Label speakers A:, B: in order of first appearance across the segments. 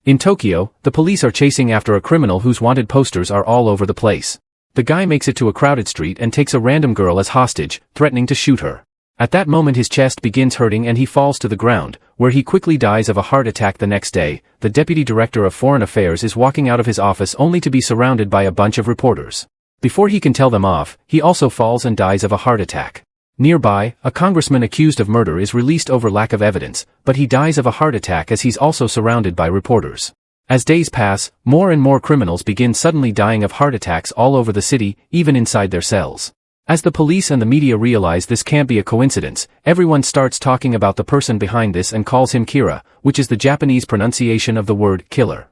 A: In Tokyo, the police are chasing after a criminal whose wanted posters are all over the place. The guy makes it to a crowded street and takes a random girl as hostage, threatening to shoot her. At that moment his chest begins hurting and he falls to the ground, where he quickly dies of a heart attack. The next day, the deputy director of foreign affairs is walking out of his office only to be surrounded by a bunch of reporters. Before he can tell them off, he also falls and dies of a heart attack. Nearby, a congressman accused of murder is released over lack of evidence, but he dies of a heart attack as he's also surrounded by reporters. As days pass, more and more criminals begin suddenly dying of heart attacks all over the city, even inside their cells. As the police and the media realize this can't be a coincidence, everyone starts talking about the person behind this and calls him Kira, which is the Japanese pronunciation of the word killer.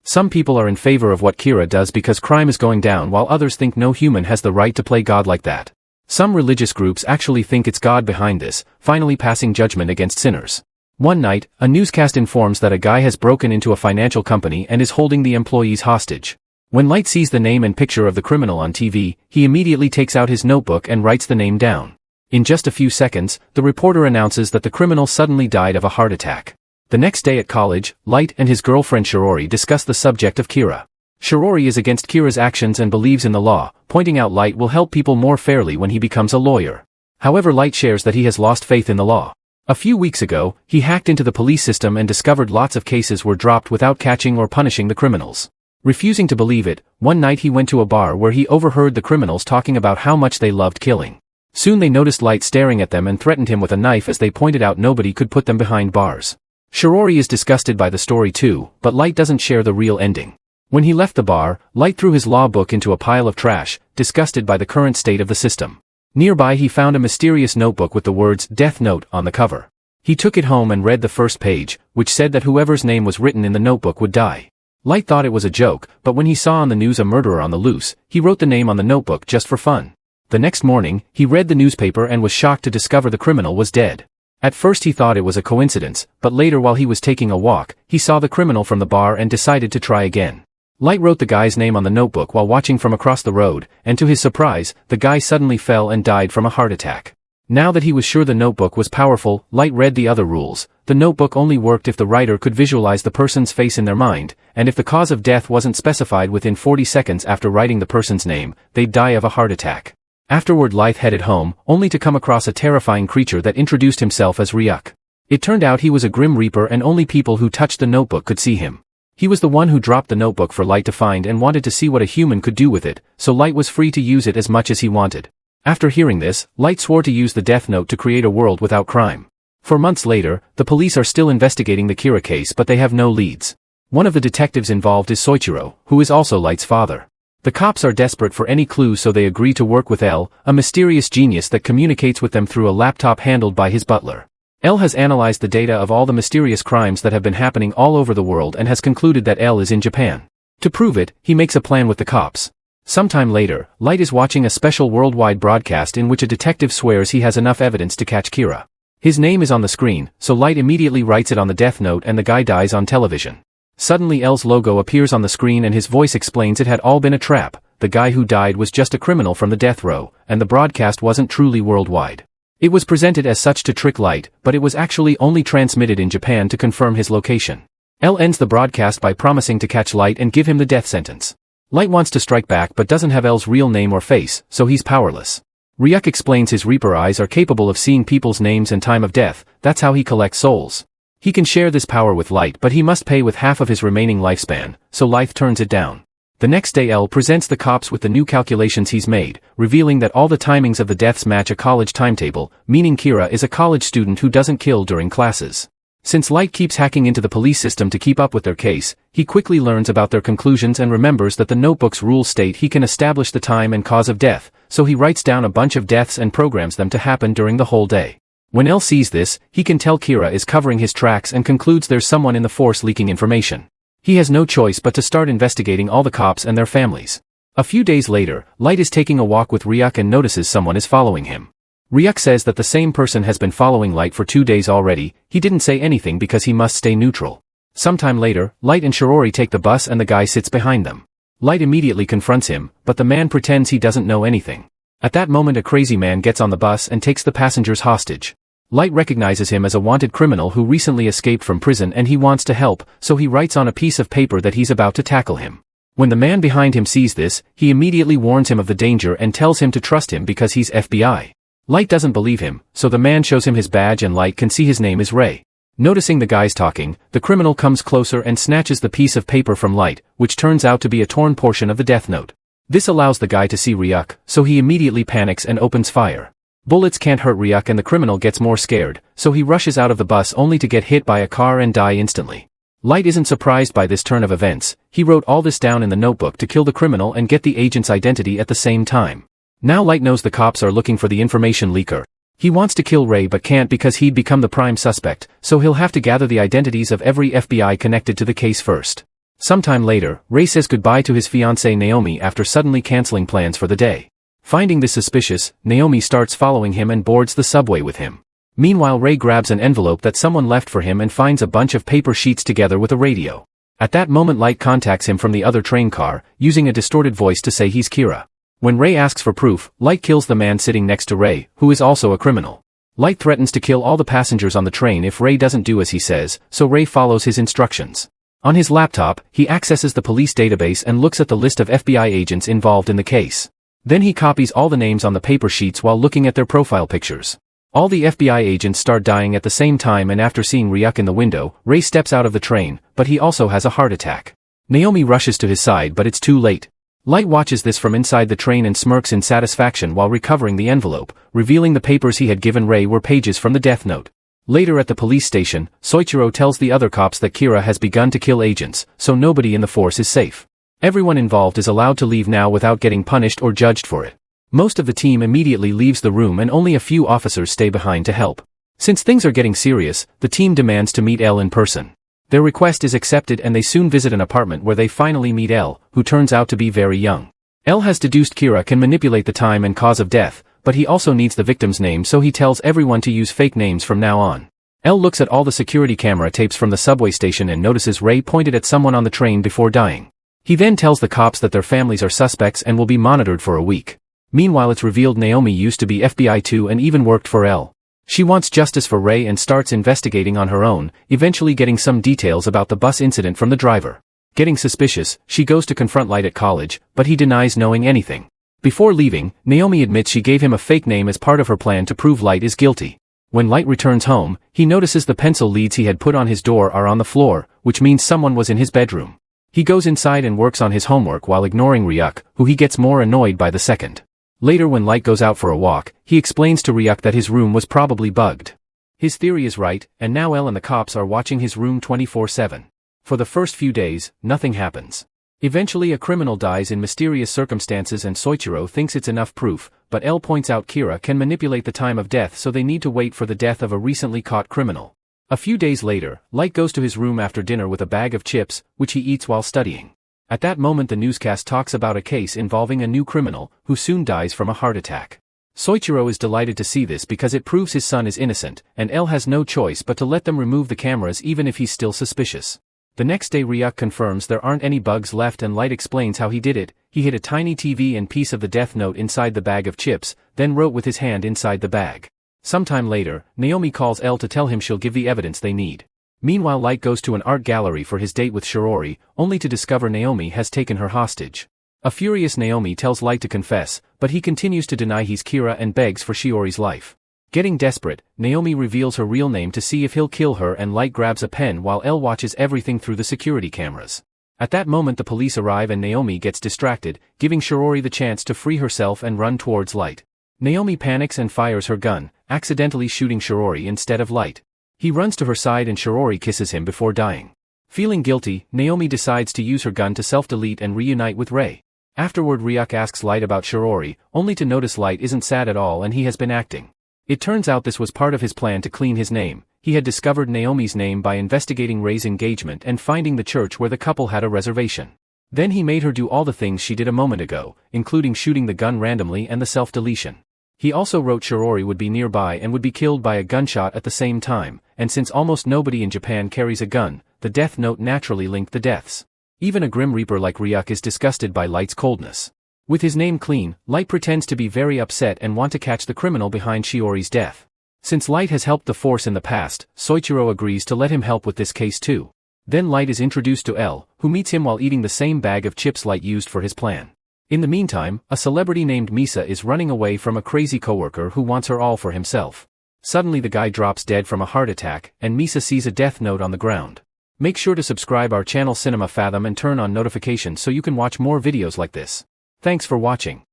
A: Some people are in favor of what Kira does because crime is going down, while others think no human has the right to play God like that. Some religious groups actually think it's God behind this, finally passing judgment against sinners. One night, a newscast informs that a guy has broken into a financial company and is holding the employees hostage. When Light sees the name and picture of the criminal on TV, he immediately takes out his notebook and writes the name down. In just a few seconds, the reporter announces that the criminal suddenly died of a heart attack. The next day at college, Light and his girlfriend Shirori discuss the subject of Kira. Shirori is against Kira's actions and believes in the law, pointing out Light will help people more fairly when he becomes a lawyer. However, Light shares that he has lost faith in the law. A few weeks ago, he hacked into the police system and discovered lots of cases were dropped without catching or punishing the criminals. Refusing to believe it, one night he went to a bar where he overheard the criminals talking about how much they loved killing. Soon they noticed Light staring at them and threatened him with a knife as they pointed out nobody could put them behind bars. Shirori is disgusted by the story too, but Light doesn't share the real ending. When he left the bar, Light threw his law book into a pile of trash, disgusted by the current state of the system. Nearby he found a mysterious notebook with the words Death Note on the cover. He took it home and read the first page, which said that whoever's name was written in the notebook would die. Light thought it was a joke, but when he saw on the news a murderer on the loose, he wrote the name on the notebook just for fun. The next morning, he read the newspaper and was shocked to discover the criminal was dead. At first he thought it was a coincidence, but later while he was taking a walk, he saw the criminal from the bar and decided to try again. Light wrote the guy's name on the notebook while watching from across the road, and to his surprise, the guy suddenly fell and died from a heart attack. Now that he was sure the notebook was powerful, Light read the other rules. The notebook only worked if the writer could visualize the person's face in their mind, and if the cause of death wasn't specified within 40 seconds after writing the person's name, they'd die of a heart attack. Afterward Light headed home, only to come across a terrifying creature that introduced himself as Ryuk. It turned out he was a Grim Reaper and only people who touched the notebook could see him. He was the one who dropped the notebook for Light to find and wanted to see what a human could do with it, so Light was free to use it as much as he wanted. After hearing this, Light swore to use the Death Note to create a world without crime. 4 months later, the police are still investigating the Kira case but they have no leads. One of the detectives involved is Soichiro, who is also Light's father. The cops are desperate for any clue so they agree to work with L, a mysterious genius that communicates with them through a laptop handled by his butler. L has analyzed the data of all the mysterious crimes that have been happening all over the world and has concluded that L is in Japan. To prove it, he makes a plan with the cops. Sometime later, Light is watching a special worldwide broadcast in which a detective swears he has enough evidence to catch Kira. His name is on the screen, so Light immediately writes it on the Death Note and the guy dies on television. Suddenly L's logo appears on the screen and his voice explains it had all been a trap. The guy who died was just a criminal from the death row, and the broadcast wasn't truly worldwide. It was presented as such to trick Light, but it was actually only transmitted in Japan to confirm his location. L ends the broadcast by promising to catch Light and give him the death sentence. Light wants to strike back but doesn't have L's real name or face, so he's powerless. Ryuk explains his Reaper eyes are capable of seeing people's names and time of death, that's how he collects souls. He can share this power with Light but he must pay with half of his remaining lifespan, so Light turns it down. The next day L presents the cops with the new calculations he's made, revealing that all the timings of the deaths match a college timetable, meaning Kira is a college student who doesn't kill during classes. Since Light keeps hacking into the police system to keep up with their case, he quickly learns about their conclusions and remembers that the notebook's rules state he can establish the time and cause of death, so he writes down a bunch of deaths and programs them to happen during the whole day. When L sees this, he can tell Kira is covering his tracks and concludes there's someone in the force leaking information. He has no choice but to start investigating all the cops and their families. A few days later, Light is taking a walk with Ryuk and notices someone is following him. Ryuk says that the same person has been following Light for 2 days already. He didn't say anything because he must stay neutral. Sometime later, Light and Shirori take the bus and the guy sits behind them. Light immediately confronts him, but the man pretends he doesn't know anything. At that moment a crazy man gets on the bus and takes the passengers hostage. Light recognizes him as a wanted criminal who recently escaped from prison and he wants to help, so he writes on a piece of paper that he's about to tackle him. When the man behind him sees this, he immediately warns him of the danger and tells him to trust him because he's FBI. Light doesn't believe him, so the man shows him his badge and Light can see his name is Ray. Noticing the guys talking, the criminal comes closer and snatches the piece of paper from Light, which turns out to be a torn portion of the Death Note. This allows the guy to see Ryuk, so he immediately panics and opens fire. Bullets can't hurt Ryuk and the criminal gets more scared, so he rushes out of the bus only to get hit by a car and die instantly. Light isn't surprised by this turn of events. He wrote all this down in the notebook to kill the criminal and get the agent's identity at the same time. Now Light knows the cops are looking for the information leaker. He wants to kill Ray but can't because he'd become the prime suspect, so he'll have to gather the identities of every FBI connected to the case first. Sometime later, Ray says goodbye to his fiancée Naomi after suddenly canceling plans for the day. Finding this suspicious, Naomi starts following him and boards the subway with him. Meanwhile, Ray grabs an envelope that someone left for him and finds a bunch of paper sheets together with a radio. At that moment, Light contacts him from the other train car, using a distorted voice to say he's Kira. When Ray asks for proof, Light kills the man sitting next to Ray, who is also a criminal. Light threatens to kill all the passengers on the train if Ray doesn't do as he says, so Ray follows his instructions. On his laptop, he accesses the police database and looks at the list of FBI agents involved in the case. Then he copies all the names on the paper sheets while looking at their profile pictures. All the FBI agents start dying at the same time, and after seeing Ryuk in the window, Ray steps out of the train, but he also has a heart attack. Naomi rushes to his side but it's too late. Light watches this from inside the train and smirks in satisfaction while recovering the envelope, revealing the papers he had given Ray were pages from the Death Note. Later at the police station, Soichiro tells the other cops that Kira has begun to kill agents, so nobody in the force is safe. Everyone involved is allowed to leave now without getting punished or judged for it. Most of the team immediately leaves the room and only a few officers stay behind to help. Since things are getting serious, the team demands to meet L in person. Their request is accepted and they soon visit an apartment where they finally meet L, who turns out to be very young. L has deduced Kira can manipulate the time and cause of death, but he also needs the victim's name, so he tells everyone to use fake names from now on. L looks at all the security camera tapes from the subway station and notices Ray pointed at someone on the train before dying. He then tells the cops that their families are suspects and will be monitored for a week. Meanwhile, it's revealed Naomi used to be FBI too and even worked for L. She wants justice for Ray and starts investigating on her own, eventually getting some details about the bus incident from the driver. Getting suspicious, she goes to confront Light at college, but he denies knowing anything. Before leaving, Naomi admits she gave him a fake name as part of her plan to prove Light is guilty. When Light returns home, he notices the pencil leads he had put on his door are on the floor, which means someone was in his bedroom. He goes inside and works on his homework while ignoring Ryuk, who he gets more annoyed by the second. Later, when Light goes out for a walk, he explains to Ryuk that his room was probably bugged. His theory is right, and now Elle and the cops are watching his room 24/7. For the first few days, nothing happens. Eventually a criminal dies in mysterious circumstances and Soichiro thinks it's enough proof, but Elle points out Kira can manipulate the time of death, so they need to wait for the death of a recently caught criminal. A few days later, Light goes to his room after dinner with a bag of chips, which he eats while studying. At that moment the newscast talks about a case involving a new criminal, who soon dies from a heart attack. Soichiro is delighted to see this because it proves his son is innocent, and L has no choice but to let them remove the cameras even if he's still suspicious. The next day Ryuk confirms there aren't any bugs left and Light explains how he did it. He hid a tiny TV and piece of the Death Note inside the bag of chips, then wrote with his hand inside the bag. Sometime later, Naomi calls L to tell him she'll give the evidence they need. Meanwhile, Light goes to an art gallery for his date with Shiori, only to discover Naomi has taken her hostage. A furious Naomi tells Light to confess, but he continues to deny he's Kira and begs for Shiori's life. Getting desperate, Naomi reveals her real name to see if he'll kill her, and Light grabs a pen while L watches everything through the security cameras. At that moment the police arrive and Naomi gets distracted, giving Shiori the chance to free herself and run towards Light. Naomi panics and fires her gun, accidentally shooting Shiori instead of Light. He runs to her side and Shiori kisses him before dying. Feeling guilty, Naomi decides to use her gun to self-delete and reunite with Ray. Afterward Ryuk asks Light about Shiori, only to notice Light isn't sad at all and he has been acting. It turns out this was part of his plan to clean his name. He had discovered Naomi's name by investigating Ray's engagement and finding the church where the couple had a reservation. Then he made her do all the things she did a moment ago, including shooting the gun randomly and the self-deletion. He also wrote Shiori would be nearby and would be killed by a gunshot at the same time, and since almost nobody in Japan carries a gun, the Death Note naturally linked the deaths. Even a Grim Reaper like Ryuk is disgusted by Light's coldness. With his name clean, Light pretends to be very upset and want to catch the criminal behind Shiori's death. Since Light has helped the Force in the past, Soichiro agrees to let him help with this case too. Then Light is introduced to L, who meets him while eating the same bag of chips Light used for his plan. In the meantime, a celebrity named Misa is running away from a crazy coworker who wants her all for himself. Suddenly the guy drops dead from a heart attack, and Misa sees a death note on the ground. Make sure to subscribe our channel Cinema Fathom and turn on notifications so you can watch more videos like this. Thanks for watching.